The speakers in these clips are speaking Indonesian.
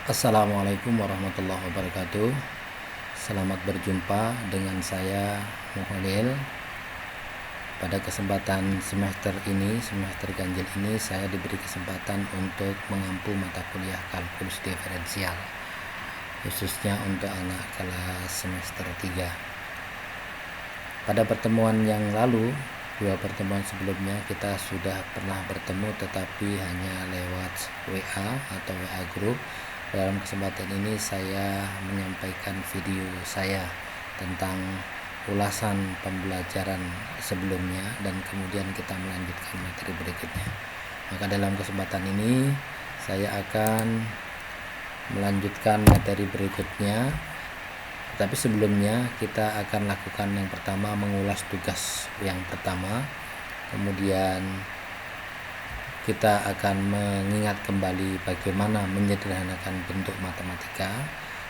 Assalamualaikum warahmatullahi wabarakatuh. Selamat berjumpa dengan saya Muholil. Pada kesempatan semester ganjil ini, saya diberi kesempatan untuk mengampu mata kuliah kalkulus diferensial, khususnya untuk anak kelas semester 3. Pada pertemuan yang lalu, 2 pertemuan sebelumnya kita sudah pernah bertemu, tetapi hanya lewat WA atau WA group. Dalam kesempatan ini saya menyampaikan video saya tentang ulasan pembelajaran sebelumnya dan kemudian kita melanjutkan materi berikutnya. Maka dalam kesempatan ini saya akan melanjutkan materi berikutnya. Tapi sebelumnya kita akan lakukan yang pertama, mengulas tugas yang pertama. Kemudian kita akan mengingat kembali bagaimana menyederhanakan bentuk matematika.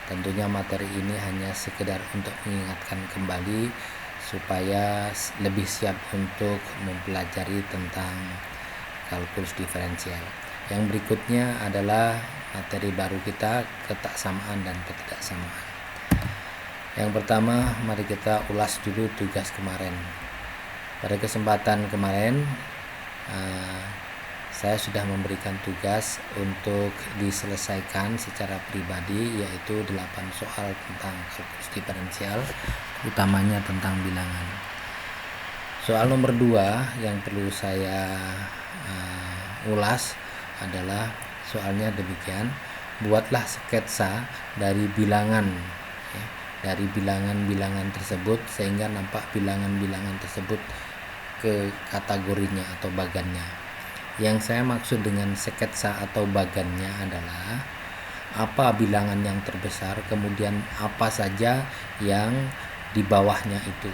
Tentunya materi ini hanya sekedar untuk mengingatkan kembali supaya lebih siap untuk mempelajari tentang kalkulus diferensial. Yang berikutnya adalah materi baru kita, ketaksamaan dan ketidaksamaan. Yang pertama, mari kita ulas dulu tugas kemarin. Pada kesempatan kemarin saya sudah memberikan tugas untuk diselesaikan secara pribadi, yaitu 8 soal tentang kalkulus diferensial, utamanya tentang bilangan. Soal nomor 2 yang perlu saya ulas adalah soalnya demikian: buatlah sketsa dari bilangan, dari bilangan-bilangan tersebut sehingga nampak bilangan-bilangan tersebut ke kategorinya atau bagannya. Yang saya maksud dengan sketsa atau bagannya adalah apa bilangan yang terbesar, kemudian apa saja yang di bawahnya itu,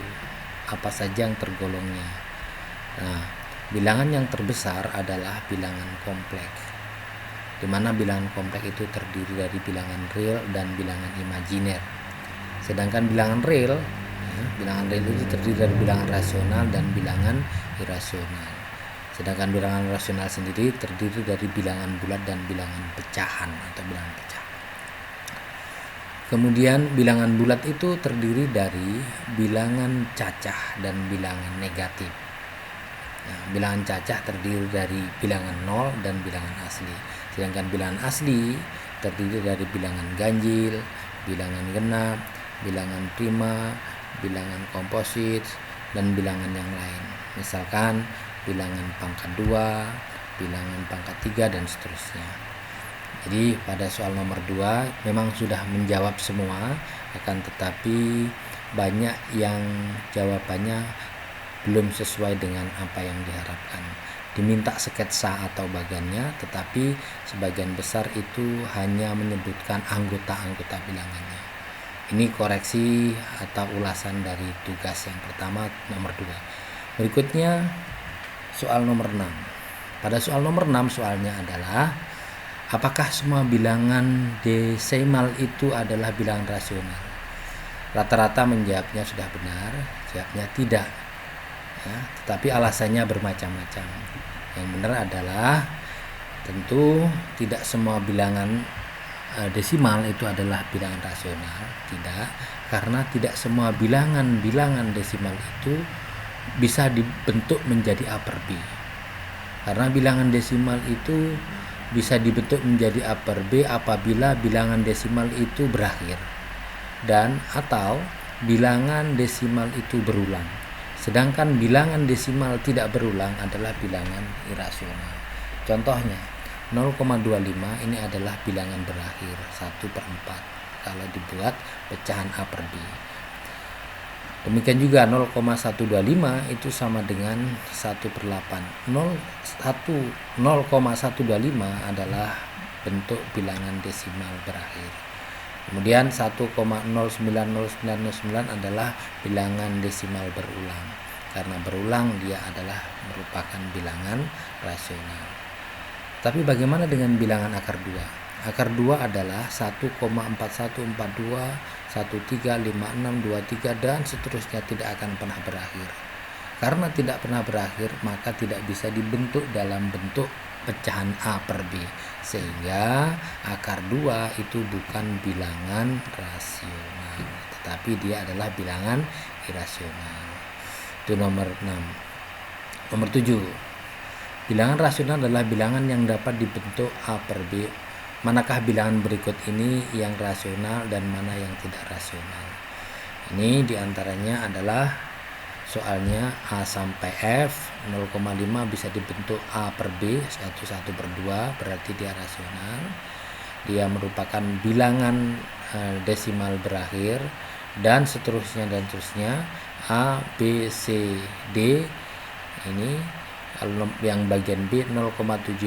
apa saja yang tergolongnya. Nah, bilangan yang terbesar adalah bilangan kompleks, di mana bilangan kompleks itu terdiri dari bilangan real dan bilangan imajiner. Sedangkan bilangan real itu terdiri dari bilangan rasional dan bilangan irasional. Sedangkan bilangan rasional sendiri terdiri dari bilangan bulat dan bilangan pecahan atau bilangan pecah. Kemudian bilangan bulat itu terdiri dari bilangan cacah dan bilangan negatif. Nah, bilangan cacah terdiri dari bilangan 0 dan bilangan asli. Sedangkan bilangan asli terdiri dari bilangan ganjil, bilangan genap, bilangan prima, bilangan komposit, dan bilangan yang lain. Misalkan bilangan pangkat 2, bilangan pangkat 3, dan seterusnya. Jadi pada soal nomor 2 memang sudah menjawab semua, akan tetapi banyak yang jawabannya belum sesuai dengan apa yang diharapkan. Diminta sketsa atau bagannya, tetapi sebagian besar itu hanya menyebutkan anggota-anggota bilangannya. Ini koreksi atau ulasan dari tugas yang pertama nomor 2. Berikutnya soal nomor 6. Pada soal nomor 6 soalnya adalah apakah semua bilangan desimal itu adalah bilangan rasional? Rata-rata menjawabnya sudah benar, jawabnya tidak. Ya, tetapi alasannya bermacam-macam. Yang benar adalah tentu tidak semua bilangan desimal itu adalah bilangan rasional, tidak, karena tidak semua bilangan desimal itu bisa dibentuk menjadi A per B. Karena bilangan desimal itu bisa dibentuk menjadi A per B apabila bilangan desimal itu berakhir dan atau bilangan desimal itu berulang. Sedangkan bilangan desimal tidak berulang adalah bilangan irasional. Contohnya 0,25 ini adalah bilangan berakhir 1/4 kalau dibuat pecahan A per B. Demikian juga 0,125 itu sama dengan 1/8. 0,125 adalah bentuk bilangan desimal berakhir. Kemudian 1,090909 adalah bilangan desimal berulang. Karena berulang dia adalah merupakan bilangan rasional. Tapi bagaimana dengan bilangan akar 2? Akar 2 adalah 1,4142, 135623 dan seterusnya, tidak akan pernah berakhir. Karena tidak pernah berakhir, maka tidak bisa dibentuk dalam bentuk pecahan A per B, sehingga akar 2 itu bukan bilangan rasional, tetapi dia adalah bilangan irasional. Itu nomor 6. Nomor 7. Bilangan rasional adalah bilangan yang dapat dibentuk A per B. Manakah bilangan berikut ini yang rasional dan mana yang tidak rasional? Ini diantaranya adalah soalnya A sampai F 0,5 bisa dibentuk A per B 1 per 2, berarti dia rasional. Dia merupakan bilangan desimal berakhir, dan seterusnya A, B, C, D. Ini kalau yang bagian B 0,75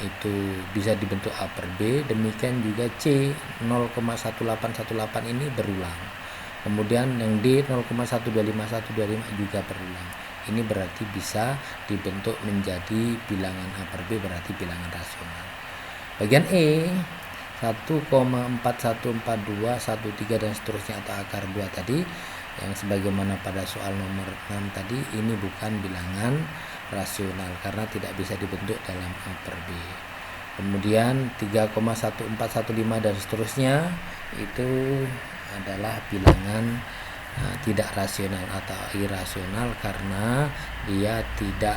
itu bisa dibentuk A per B. Demikian juga C 0,1818 ini berulang. Kemudian yang D 0,125 juga berulang. Ini berarti bisa dibentuk menjadi bilangan A per B, berarti bilangan rasional. Bagian E 1,4142, 13 dan seterusnya atau akar 2 tadi, yang sebagaimana pada soal nomor 6 tadi, ini bukan bilangan rasional karena tidak bisa dibentuk dalam A per B. Kemudian 3,1415 dan seterusnya itu adalah bilangan tidak rasional atau irasional karena dia tidak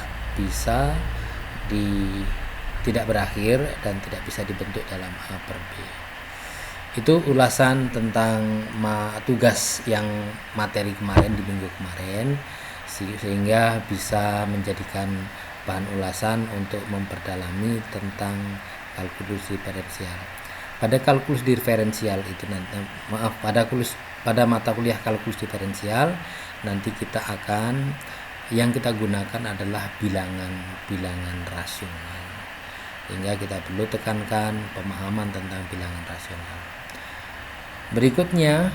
berakhir dan tidak bisa dibentuk dalam A per B. Itu ulasan tentang tugas yang materi kemarin di minggu kemarin, sehingga bisa menjadikan bahan ulasan untuk memperdalami tentang kalkulus diferensial. Pada kalkulus diferensial itu pada mata kuliah kalkulus diferensial nanti yang kita gunakan adalah bilangan rasional, sehingga kita perlu tekankan pemahaman tentang bilangan rasional. Berikutnya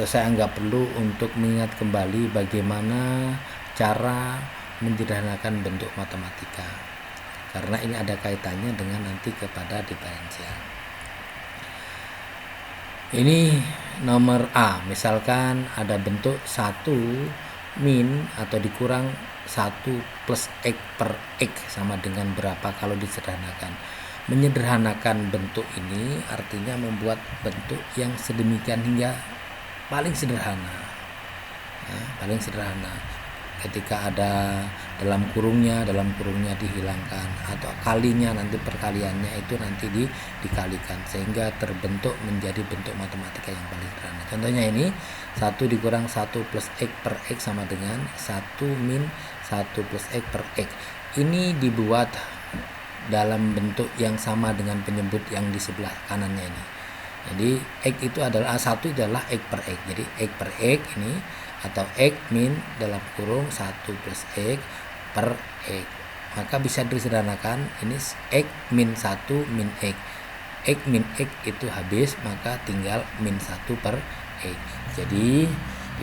saya anggap perlu untuk mengingat kembali bagaimana cara menyederhanakan bentuk matematika, karena ini ada kaitannya dengan nanti kepada diferensial. Ini nomor A, misalkan ada bentuk 1 min atau dikurang 1 plus X per X sama dengan berapa kalau disederhanakan. Menyederhanakan bentuk ini artinya membuat bentuk yang sedemikian hingga paling sederhana. Ketika ada dalam kurungnya dihilangkan, atau kalinya nanti perkaliannya itu nanti dikalikan, sehingga terbentuk menjadi bentuk matematika yang paling sederhana. Contohnya ini 1 dikurang 1 plus X per X sama dengan 1 min 1 plus X per X. Ini dibuat dalam bentuk yang sama dengan penyebut yang di sebelah kanannya ini. Jadi X itu adalah A1 adalah X per X. Jadi X per X ini atau X min dalam kurung 1 plus X per X. Maka bisa disederhanakan ini X min 1 min X. X min X itu habis, maka tinggal min 1 per X. Jadi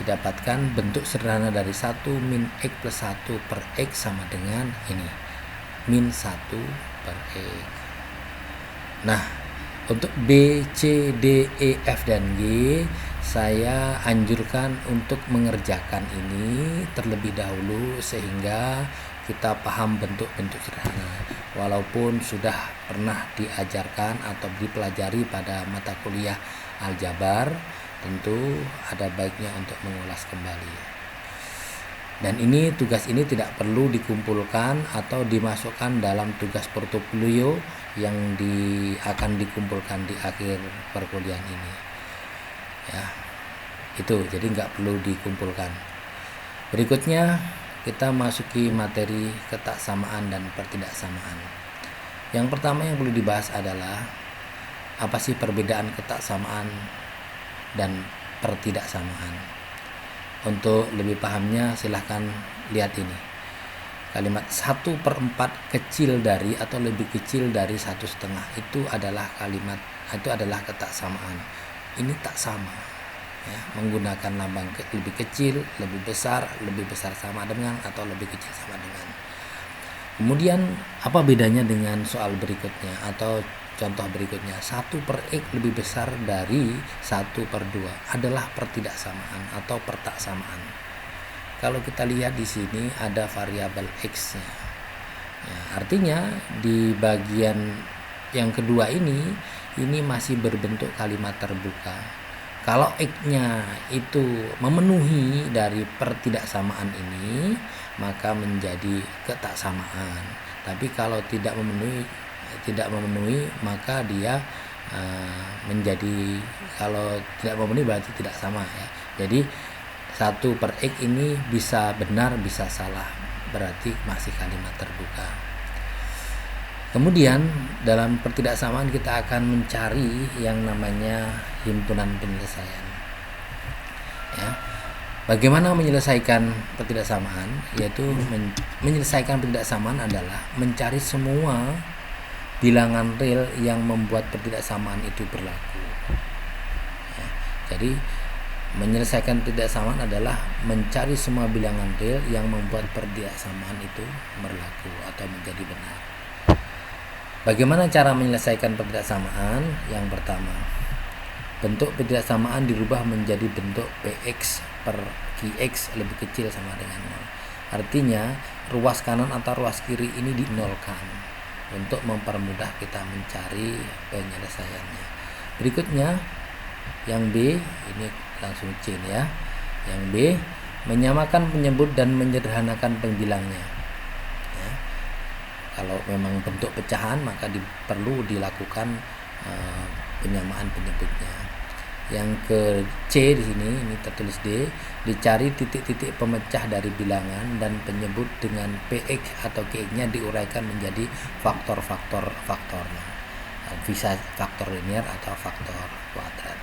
didapatkan bentuk sederhana dari 1 min X plus 1 per X sama dengan ini, min 1 per X. Nah, untuk B, C, D, E, F, dan G saya anjurkan untuk mengerjakan ini terlebih dahulu sehingga kita paham bentuk-bentuk sederhana. Walaupun sudah pernah diajarkan atau dipelajari pada mata kuliah aljabar, tentu ada baiknya untuk mengulas kembali. Dan tugas ini tidak perlu dikumpulkan atau dimasukkan dalam tugas portofolio yang akan dikumpulkan di akhir perkuliahan ini. Ya, itu jadi nggak perlu dikumpulkan. Berikutnya kita masuki materi ketaksamaan dan pertidaksamaan. Yang pertama yang perlu dibahas adalah apa sih perbedaan ketaksamaan dan pertidaksamaan. Untuk lebih pahamnya silahkan lihat ini. Kalimat 1/4 kecil dari atau lebih kecil dari 1/2 itu adalah ketaksamaan. Ini tak sama, ya, menggunakan lambang lebih kecil, lebih besar sama dengan, atau lebih kecil sama dengan. Kemudian apa bedanya dengan soal berikutnya atau contoh berikutnya? 1 per X lebih besar dari 1/2 adalah pertidaksamaan atau pertaksamaan. kalau kita lihat di sini ada variabel x-nya. Ya, artinya di bagian yang kedua ini masih berbentuk kalimat terbuka. Kalau x-nya itu memenuhi dari pertidaksamaan ini, maka menjadi ketaksamaan. Tapi kalau tidak memenuhi maka dia menjadi, kalau tidak memenuhi berarti tidak sama ya. Jadi 1 per x ini bisa benar bisa salah, berarti masih kalimat terbuka. Kemudian dalam pertidaksamaan kita akan mencari yang namanya himpunan penyelesaian. Ya. Bagaimana menyelesaikan pertidaksamaan? Yaitu menyelesaikan pertidaksamaan adalah mencari semua bilangan real yang membuat pertidaksamaan itu berlaku. Ya. Jadi menyelesaikan pertidaksamaan adalah mencari semua bilangan real yang membuat pertidaksamaan itu berlaku atau menjadi benar. Bagaimana cara menyelesaikan pertidaksamaan? Yang pertama, bentuk pertidaksamaan dirubah menjadi bentuk Px per Qx lebih kecil sama dengan 0. Artinya ruas kanan atau ruas kiri ini dinolkan untuk mempermudah kita mencari penyelesaiannya. Berikutnya yang B, ini langsung C ya. Yang B, menyamakan penyebut dan menyederhanakan pembilangnya. Kalau memang bentuk pecahan maka perlu dilakukan penyamaan penyebutnya. Yang ke C di sini, ini tertulis D, dicari titik-titik pemecah dari bilangan dan penyebut dengan PX atau QX-nya diuraikan menjadi faktornya. Bisa faktor linear atau faktor kuadrat.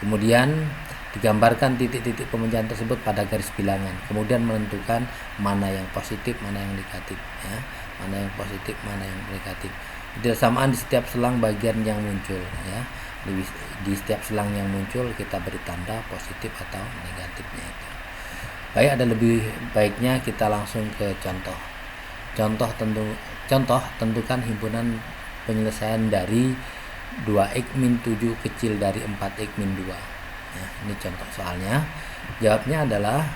Kemudian digambarkan titik-titik pemecahan tersebut pada garis bilangan. Kemudian menentukan mana yang positif, mana yang negatif ya. Mana yang positif, mana yang negatif. Pertidaksamaan di setiap selang bagian yang muncul ya. Di setiap selang yang muncul kita beri tanda positif atau negatifnya itu. Baik, ada lebih baiknya kita langsung ke contoh. Contoh tentukan himpunan penyelesaian dari 2x min 7 kecil dari 4x min 2. Ya, ini contoh soalnya. Jawabnya adalah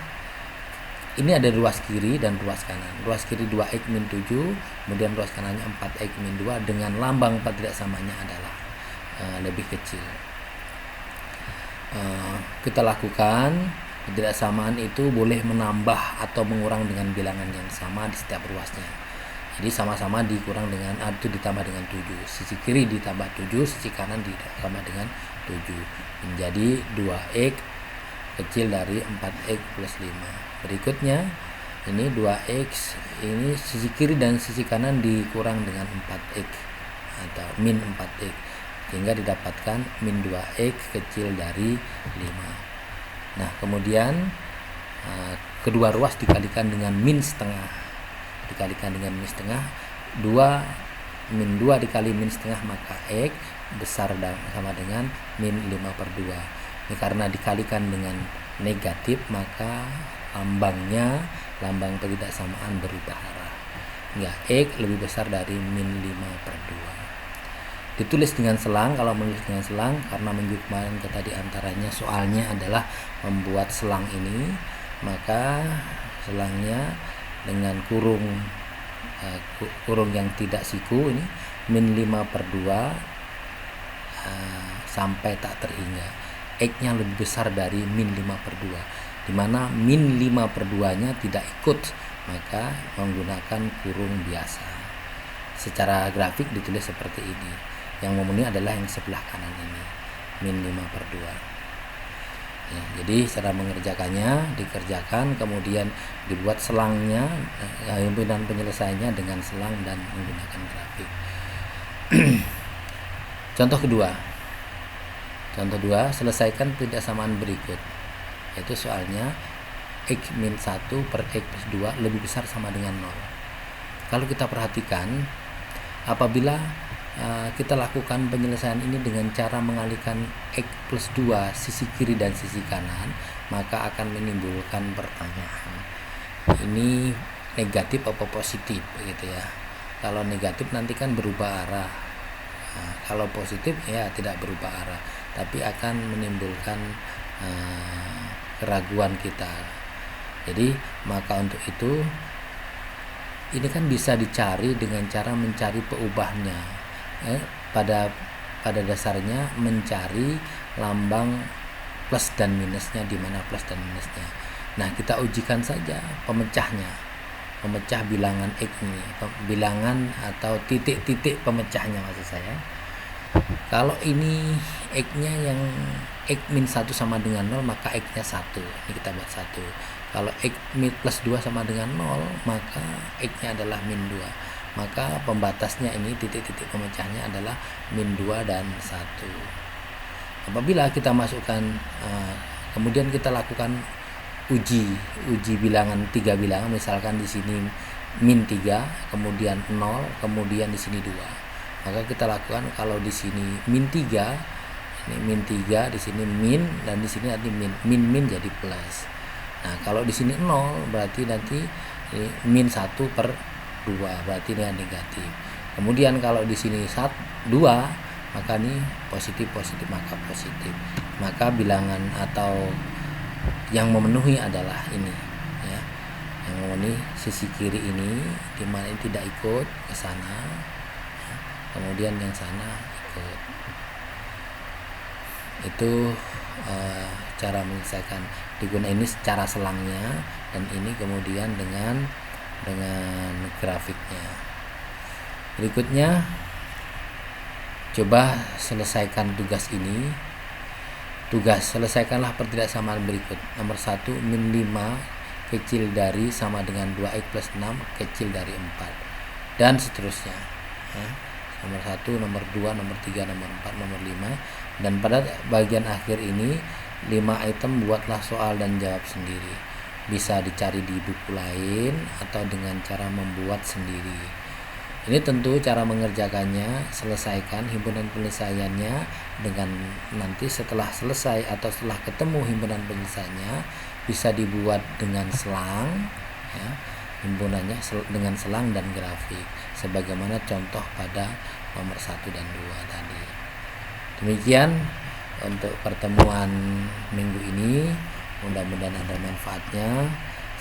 ini ada ruas kiri dan ruas kanan. Ruas kiri 2x min 7, kemudian ruas kanannya 4x min 2 dengan lambang pertidaksamanya adalah lebih kecil. Kita lakukan pertidaksamaan itu boleh menambah atau mengurang dengan bilangan yang sama di setiap ruasnya. Jadi sama-sama dikurang dengan itu ditambah dengan 7. Sisi kiri ditambah 7, sisi kanan ditambah dengan 7. Menjadi 2x kecil dari 4x plus 5. Berikutnya ini 2x, ini sisi kiri dan sisi kanan dikurang dengan 4x atau min 4x sehingga didapatkan min 2x kecil dari 5. Nah kemudian kedua ruas dikalikan dengan min setengah, 2 min 2 dikali min setengah maka x besar sama dengan min 5/2. Ini karena dikalikan dengan negatif maka lambang pertidaksamaan berubah arah. X lebih besar dari min 5/2. Ditulis dengan selang. Kalau menulis dengan selang, karena minggu kemarin kita diantaranya soalnya adalah membuat selang ini, maka selangnya dengan kurung yang tidak siku ini min 5/2 sampai tak terhingga. X-nya lebih besar dari min 5/2, di mana min 5/2 nya tidak ikut, maka menggunakan kurung biasa. Secara grafik ditulis seperti ini. Yang memenuhi adalah yang sebelah kanan ini, min 5/2. Ya, jadi cara mengerjakannya dikerjakan, kemudian dibuat selangnya, himpunan penyelesaiannya dengan selang dan menggunakan grafik. Contoh kedua, selesaikan pertidaksamaan berikut, yaitu soalnya x min 1 per x plus 2 lebih besar sama dengan 0. Kalau kita perhatikan, apabila kita lakukan penyelesaian ini dengan cara mengalihkan x plus 2 sisi kiri dan sisi kanan, maka akan menimbulkan pertanyaan, ini negatif apa positif gitu ya. Kalau negatif nanti kan berubah arah, kalau positif ya tidak berubah arah, tapi akan menimbulkan keraguan kita. Jadi maka untuk itu ini kan bisa dicari dengan cara mencari peubahnya. Pada dasarnya mencari lambang plus dan minusnya, di mana plus dan minusnya. Nah, kita ujikan saja pemecahnya, pemecah bilangan X ini, bilangan atau titik-titik pemecahnya maksud saya. Kalau ini X-nya yang X min 1 sama dengan 0, maka X-nya 1. Ini kita buat 1. Kalau X min plus 2 sama dengan 0, maka X-nya adalah min 2. Maka pembatasnya ini, titik-titik pemecahnya adalah min 2 dan 1. Apabila kita masukkan, kemudian kita lakukan uji bilangan 3 bilangan, misalkan di sini min 3, kemudian 0, kemudian di sini 2. Maka kita lakukan kalau di sini min 3, ini min 3, di sini min, dan di sini nanti min jadi plus. Nah, kalau di sini 0 berarti nanti ini min 1 per 2, berarti ini negatif. Kemudian kalau di sini 2, maka ini positif maka positif. Maka bilangan atau yang memenuhi adalah ini ya. Yang memenuhi sisi kiri ini, di mana ini tidak ikut ke sana. Kemudian yang sana ikut. Itu cara menyelesaikan, digunakan ini secara selangnya, dan ini kemudian dengan grafiknya. Berikutnya coba selesaikan tugas ini. Selesaikanlah pertidaksamaan berikut. Nomor 1, min 5 kecil dari sama dengan 2x plus 6 kecil dari 4, dan seterusnya ya. Nomor 1, nomor 2, nomor 3, nomor 4, nomor 5. Dan pada bagian akhir ini 5 item buatlah soal dan jawab sendiri. Bisa dicari di buku lain atau dengan cara membuat sendiri. Ini tentu cara mengerjakannya, selesaikan himpunan penyelesaiannya dengan nanti setelah selesai atau setelah ketemu himpunan penyelesaiannya bisa dibuat dengan selang ya. Himpunannya dengan selang dan grafik sebagaimana contoh pada nomor 1 dan 2 tadi. Demikian untuk pertemuan minggu ini, mudah-mudahan ada manfaatnya.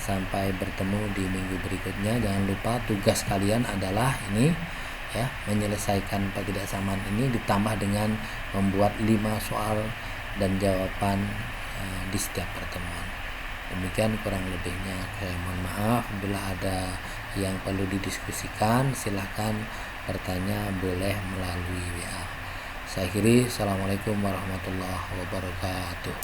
Sampai bertemu di minggu berikutnya. Jangan lupa tugas kalian adalah ini ya, menyelesaikan pertidaksamaan ini ditambah dengan membuat 5 soal dan jawaban di setiap pertemuan. Demikian kurang lebihnya, saya mohon maaf. Bila ada yang perlu didiskusikan, silahkan bertanya, boleh melalui WA. Saya akhiri, assalamualaikum warahmatullahi wabarakatuh.